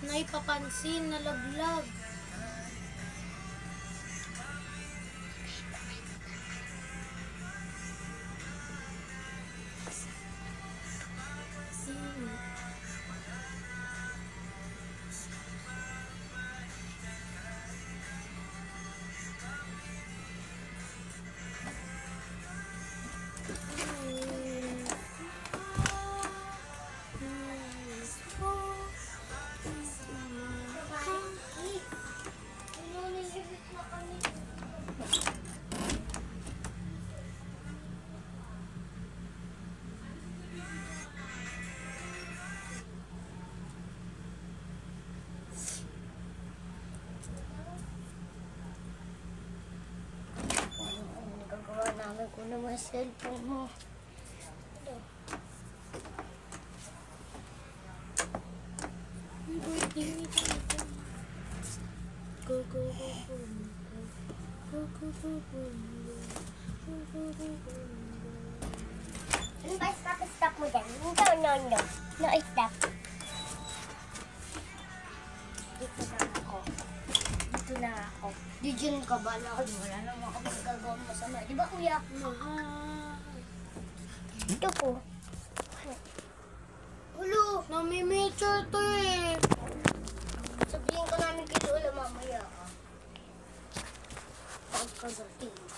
naipapansin, nalaglag. Namin ko naman cellphone mo. Go, go, go, go. Go, go, go, go. Go, go, go, go. Ano ba stop mo dyan? No. No, stop. Dito na ako. Diyan ka ba? Wala naman ako magagawa masama. Di ba kuya? Ito po. Ulo! Nami-meter to eh. Sabihin ko namin kay Lola mamaya. Pagkagating.